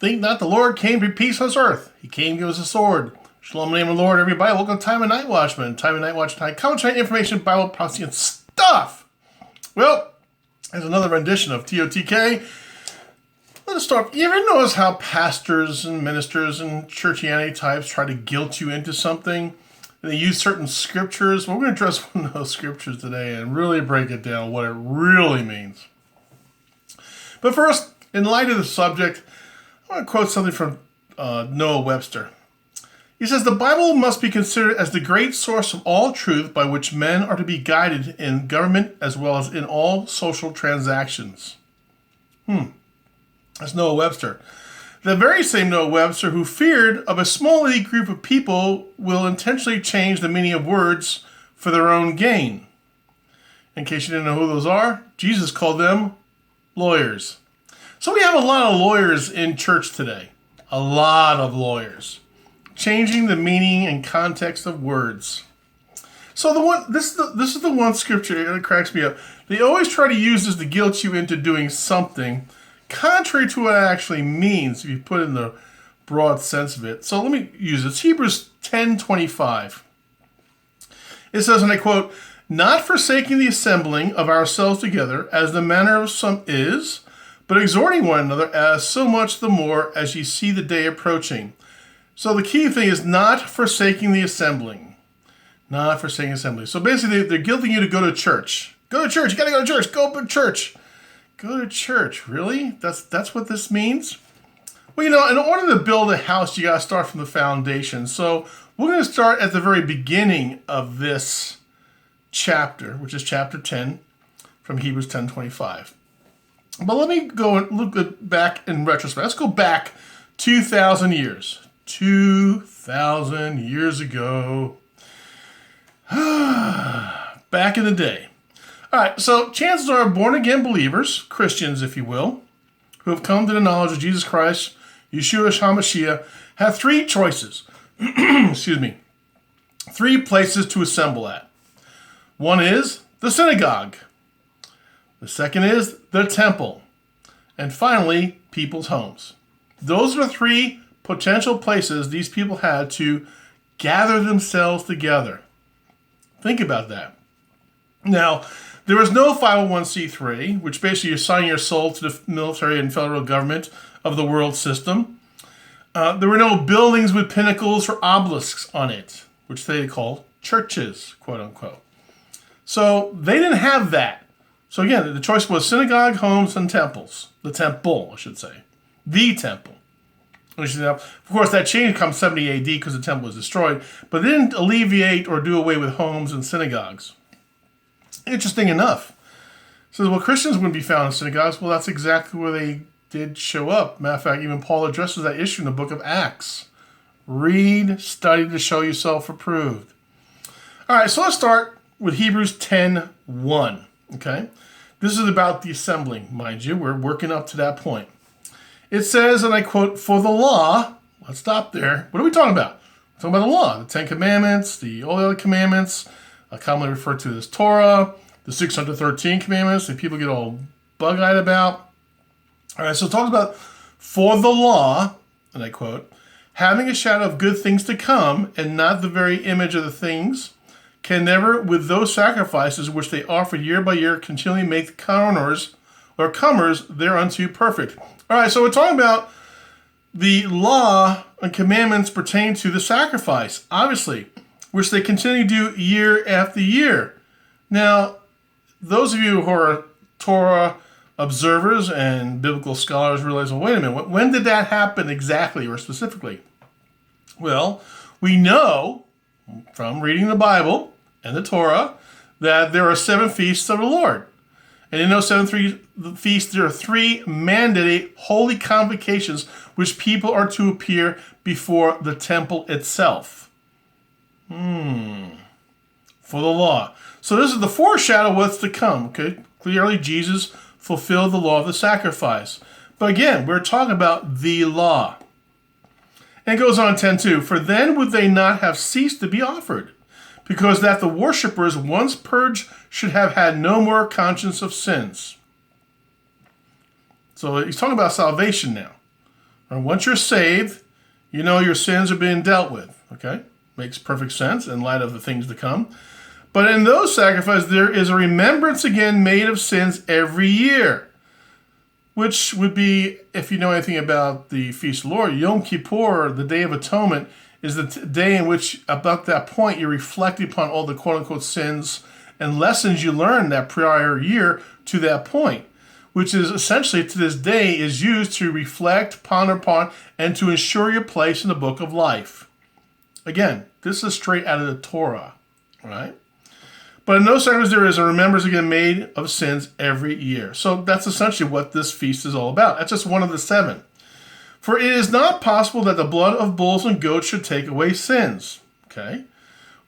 Think not the Lord came to peace on this earth. He came to give us a sword. Shalom in the name of the Lord, everybody. Welcome to Time of Night Watchman. Time of Night Watchman. Commentary, information, Bible, prophecy, and stuff. Well, there's another rendition of TOTK. Let us start. You ever notice how pastors and ministers and churchianity types try to guilt you into something? And they use certain scriptures. Well, we're going to address one of those scriptures today and really break it down, what it really means. But first, in light of the subject, I want to quote something from Noah Webster. He says, the Bible must be considered as the great source of all truth by which men are to be guided in government as well as in all social transactions. That's Noah Webster. The very same Noah Webster who feared of a small elite group of people will intentionally change the meaning of words for their own gain. In case you didn't know who those are, Jesus called them lawyers. So we have a lot of lawyers in church today. A lot of lawyers. Changing the meaning and context of words. So this is the one scripture that cracks me up. They always try to use this to guilt you into doing something contrary to what it actually means if you put it in the broad sense of it. So let me use it. It's Hebrews 10:25. It says, and I quote, not forsaking the assembling of ourselves together, as the manner of some is, but exhorting one another, as so much the more as ye see the day approaching. So the key thing is not forsaking the assembling. Not forsaking assembly. So basically, they're guilting you to go to church. Go to church. You got to go to church. Go to church. Go to church. Really? That's what this means? Well, in order to build a house, you got to start from the foundation. So we're going to start at the very beginning of this chapter, which is chapter 10 from Hebrews 10:25. But let me go and look back in retrospect. Let's go back 2,000 years. 2,000 years ago. Back in the day. All right, so chances are born-again believers, Christians, if you will, who have come to the knowledge of Jesus Christ, Yeshua HaMashiach, have three choices. Excuse me. Three places to assemble at. One is the synagogue. The second is the temple. And finally, people's homes. Those are three potential places these people had to gather themselves together. Think about that. Now, there was no 501c3, which basically you're selling your soul to the military and federal government of the world system. There were no buildings with pinnacles or obelisks on it, which they called churches, quote unquote. So they didn't have that. So again, the choice was synagogue, homes, and temples. The temple, I should say. The temple. Of course, that change comes 70 AD because the temple was destroyed, but they didn't alleviate or do away with homes and synagogues. Interesting enough. So, well, Christians wouldn't be found in synagogues. Well, that's exactly where they did show up. Matter of fact, even Paul addresses that issue in the book of Acts. Read, study to show yourself approved. All right, so let's start with Hebrews 10:1. Okay? This is about the assembling, mind you. We're working up to that point. It says, and I quote, for the law, let's stop there. What are we talking about? We're talking about the law, the Ten Commandments, all the other commandments, commonly referred to as Torah, the 613 commandments that people get all bug-eyed about. All right, so it talks about, for the law, and I quote, having a shadow of good things to come, and not the very image of the things, can never, with those sacrifices which they offer year by year, continually make the comers thereunto perfect. All right, so we're talking about the law and commandments pertaining to the sacrifice, obviously, which they continue to do year after year. Now, those of you who are Torah observers and biblical scholars realize, well, wait a minute, when did that happen exactly or specifically? Well, we know from reading the Bible and the Torah that there are 7 feasts of the Lord. And in those 7 feasts, there are 3 mandated holy convocations which people are to appear before the temple itself. For the law. So this is the foreshadow of what's to come. Okay, clearly Jesus fulfilled the law of the sacrifice. But again, we're talking about the law. And it goes on in 10:2. For then would they not have ceased to be offered, because that the worshippers once purged should have had no more conscience of sins. So he's talking about salvation now. Or once you're saved, you know your sins are being dealt with. Okay? Makes perfect sense in light of the things to come. But in those sacrifices, there is a remembrance again made of sins every year. Which would be, if you know anything about the Feast of the Lord, Yom Kippur, the Day of Atonement, is the day in which, about that point, you reflect upon all the quote-unquote sins and lessons you learned that prior year to that point, which is essentially, to this day, is used to reflect, ponder upon, and to ensure your place in the book of life. Again, this is straight out of the Torah, right? But in those circumstances, there is a remembrance again made of sins every year. So that's essentially what this feast is all about. That's just one of the 7. For it is not possible that the blood of bulls and goats should take away sins. Okay?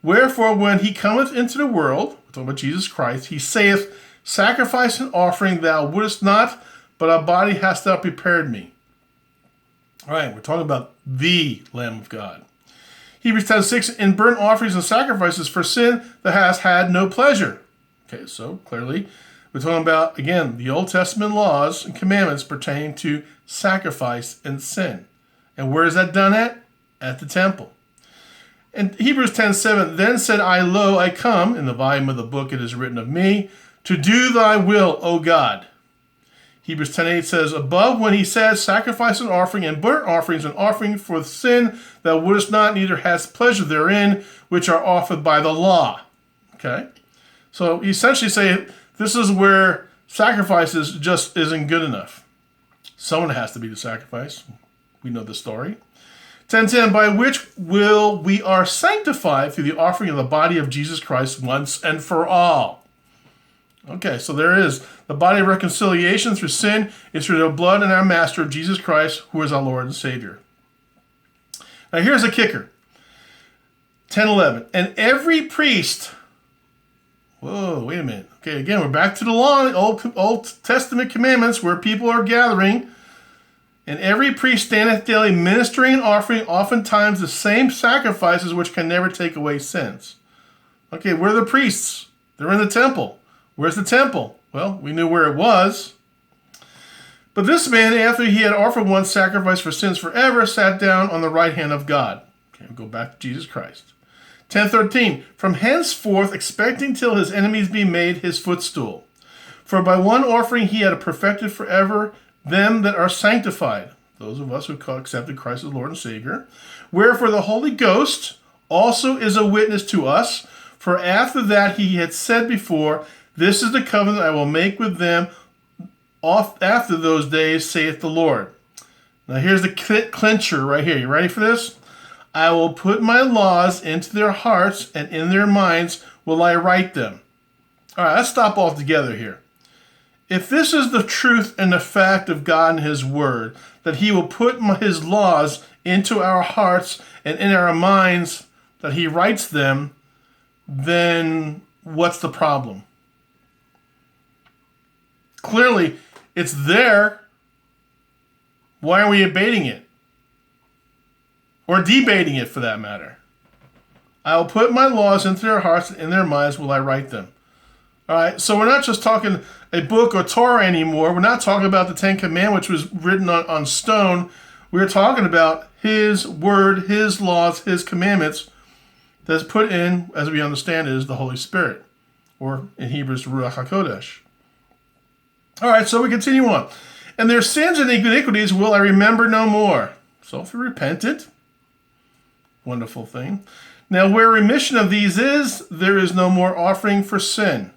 Wherefore, when he cometh into the world, we're talking about Jesus Christ, he saith, sacrifice and offering thou wouldest not, but a body hast thou prepared me. All right, we're talking about the Lamb of God. Hebrews 10:6, in burnt offerings and sacrifices for sin that has had no pleasure. Okay, so clearly we're talking about, again, the Old Testament laws and commandments pertaining to sacrifice and sin. And where is that done at? At the temple. And Hebrews 10:7, then said I, lo, I come, in the volume of the book it is written of me, to do thy will, O God. Hebrews 10:8 says, above when he says, sacrifice and offering and burnt offerings and offering for sin thou wouldest not, neither hast pleasure therein, which are offered by the law. Okay? So essentially say, this is where sacrifices just isn't good enough. Someone has to be the sacrifice. We know the story. 10:10, by which will we are sanctified through the offering of the body of Jesus Christ once and for all. Okay, so there is the body of reconciliation through sin is through the blood and our Master, Jesus Christ, who is our Lord and Savior. Now here's a kicker. 10:11, and every priest, whoa, wait a minute. Okay, again, we're back to the law, Old Testament commandments where people are gathering. And every priest standeth daily ministering and offering oftentimes the same sacrifices which can never take away sins. Okay, where are the priests? They're in the temple. Where's the temple? Well, we knew where it was. But this man, after he had offered one sacrifice for sins forever, sat down on the right hand of God. Okay, we'll go back to Jesus Christ. 10:13, from henceforth expecting till his enemies be made his footstool. For by one offering he had perfected forever them that are sanctified, those of us who accepted Christ as Lord and Savior. Wherefore the Holy Ghost also is a witness to us. For after that he had said before, this is the covenant I will make with them after those days, saith the Lord. Now here's the clincher right here. You ready for this? I will put my laws into their hearts, and in their minds will I write them. All right, let's stop all together here. If this is the truth and the fact of God and his word, that he will put his laws into our hearts and in our minds, that he writes them, then what's the problem? Clearly, it's there. Why are we debating it? Or debating it, for that matter. I will put my laws into their hearts, and in their minds will I write them. All right, so we're not just talking a book or Torah anymore. We're not talking about the 10 Commandments, which was written on stone. We're talking about his word, his laws, his commandments that's put in, as we understand, is the Holy Spirit, or in Hebrews, Ruach HaKodesh. All right, so we continue on. And their sins and iniquities will I remember no more. So if you repented, wonderful thing. Now where remission of these is, there is no more offering for sin.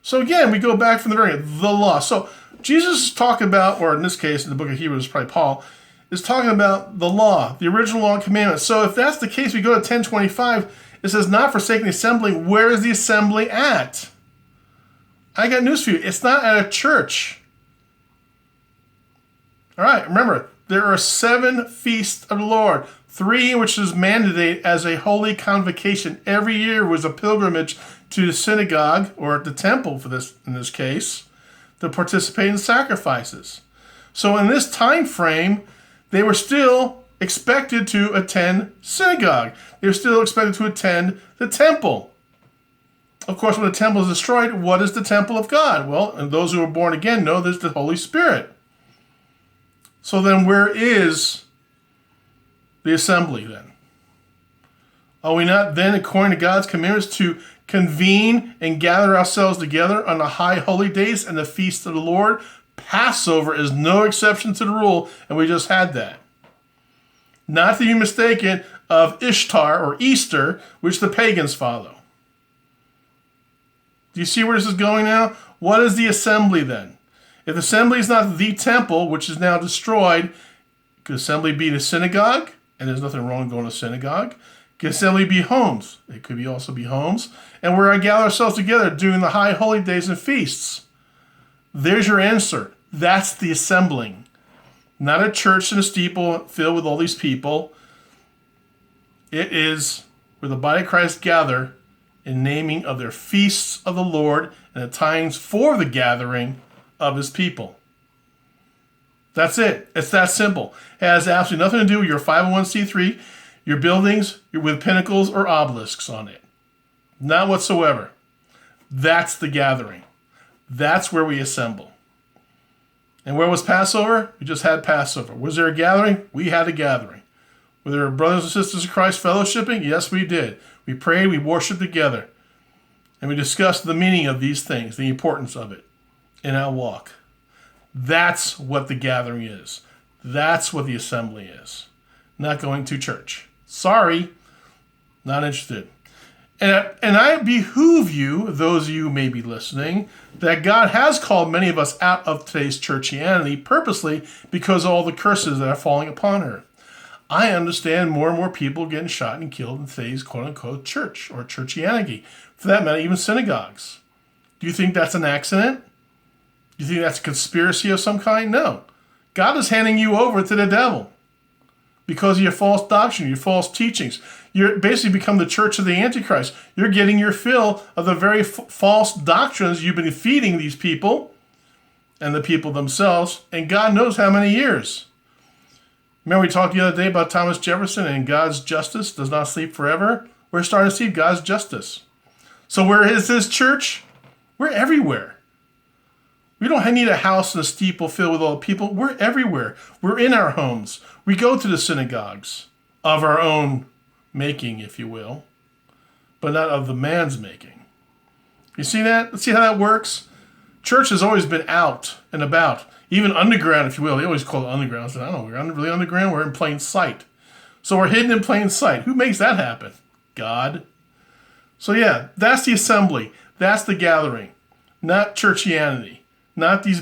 So again, we go back from the very the law. So Jesus is talking about, or in this case, in the book of Hebrews, probably Paul, is talking about the law, the original law and commandments. So if that's the case, we go to 10:25. It says, not forsaking the assembly. Where is the assembly at? I got news for you. It's not at a church. All right, remember, there are 7 feasts of the Lord. 3 which is mandated as a holy convocation. Every year was a pilgrimage to the synagogue, or the temple for this, in this case, to participate in sacrifices. So in this time frame, they were still expected to attend synagogue. They were still expected to attend the temple. Of course, when the temple is destroyed, what is the temple of God? Well, and those who are born again know there's the Holy Spirit. So then where is the assembly then? Are we not then, according to God's commandments, to convene and gather ourselves together on the high holy days and the feast of the Lord? Passover is no exception to the rule, and we just had that. Not to be mistaken of Ishtar or Easter, which the pagans follow. Do you see where this is going now? What is the assembly then? If the assembly is not the temple, which is now destroyed, could assembly be the synagogue? And there's nothing wrong with going to synagogue. Could assembly be homes? It could also be homes. And where I gather ourselves together during the high holy days and feasts. There's your answer. That's the assembling. Not a church in a steeple filled with all these people. It is where the body of Christ gather in naming of their feasts of the Lord and the times for the gathering of his people. That's it. It's that simple. It has absolutely nothing to do with your 501c3, your buildings with pinnacles or obelisks on it. Not whatsoever. That's the gathering. That's where we assemble. And where was Passover? We just had Passover. Was there a gathering? We had a gathering. Were there brothers and sisters of Christ fellowshipping? Yes, we did. We prayed, we worshiped together. And we discussed the meaning of these things, the importance of it in our walk. That's what the gathering is. That's what the assembly is. Not going to church. Sorry, not interested. And I behoove you, those of you who may be listening, that God has called many of us out of today's churchianity purposely because of all the curses that are falling upon her. I understand more and more people getting shot and killed in today's quote-unquote church or churchianity. For that matter, even synagogues. Do you think that's an accident? Do you think that's a conspiracy of some kind? No. God is handing you over to the devil because of your false doctrine, your false teachings. You're basically become the church of the Antichrist. You're getting your fill of the very false doctrines you've been feeding these people and the people themselves, and God knows how many years. Remember we talked the other day about Thomas Jefferson and God's justice does not sleep forever? We're starting to see God's justice. So where is this church? We're everywhere. We don't need a house and a steeple filled with all the people. We're everywhere. We're in our homes. We go to the synagogues of our own making, if you will, but not of the man's making. You see that? Let's see how that works. Church has always been out and about, even underground, if you will. They always call it underground. I said, I don't know, we're really underground. We're in plain sight. So we're hidden in plain sight. Who makes that happen? God. So yeah, that's the assembly. That's the gathering, not churchianity. Not these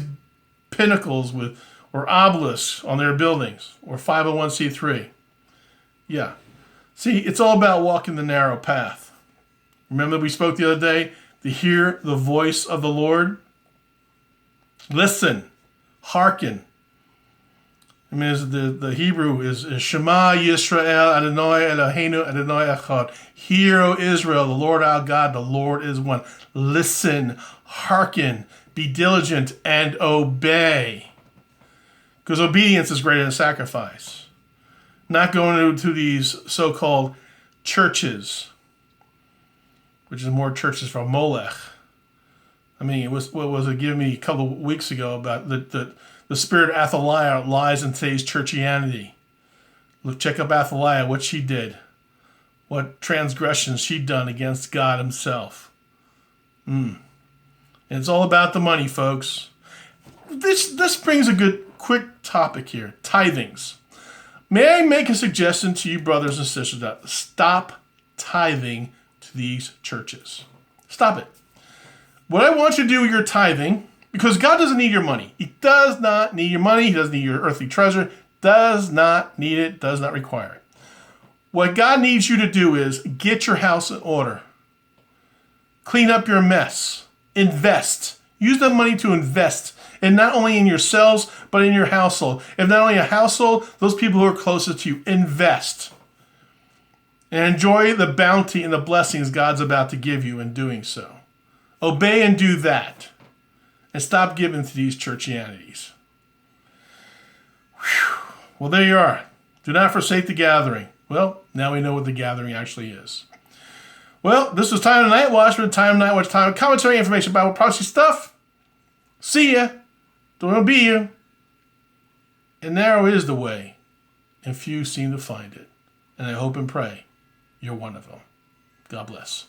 pinnacles with or obelisks on their buildings or 501c3. Yeah. See, it's all about walking the narrow path. Remember we spoke the other day to hear the voice of the Lord? Listen, hearken. I mean, the Hebrew is Shema Yisrael Adonai Eloheinu Adonai Echad. Hear, O Israel, the Lord our God, the Lord is one. Listen, hearken. Be diligent and obey. Because obedience is greater than sacrifice. Not going to these so-called churches, which is more churches from Molech. I mean, what was it given me a couple of weeks ago about the spirit of Athaliah lies in today's churchianity. Look, check up Athaliah, what she did. What transgressions she'd done against God himself. And it's all about the money, folks. This brings a good, quick topic here. Tithings. May I make a suggestion to you, brothers and sisters, that stop tithing to these churches. Stop it. What I want you to do with your tithing, because God doesn't need your money. He does not need your money. He doesn't need your earthly treasure. Does not need it. Does not require it. What God needs you to do is get your house in order. Clean up your mess. Invest. Use that money to invest. And not only in yourselves, but in your household. If not only a household, those people who are closest to you. Invest. And enjoy the bounty and the blessings God's about to give you in doing so. Obey and do that. And stop giving to these churchianities. Whew. Well, there you are. Do not forsake the gathering. Well, now we know what the gathering actually is. Well, this was Time of Night Watch. Time of Night Watch, time of commentary, information, Bible prophecy stuff. See ya. Don't want to be you. And narrow is the way, and few seem to find it. And I hope and pray you're one of them. God bless.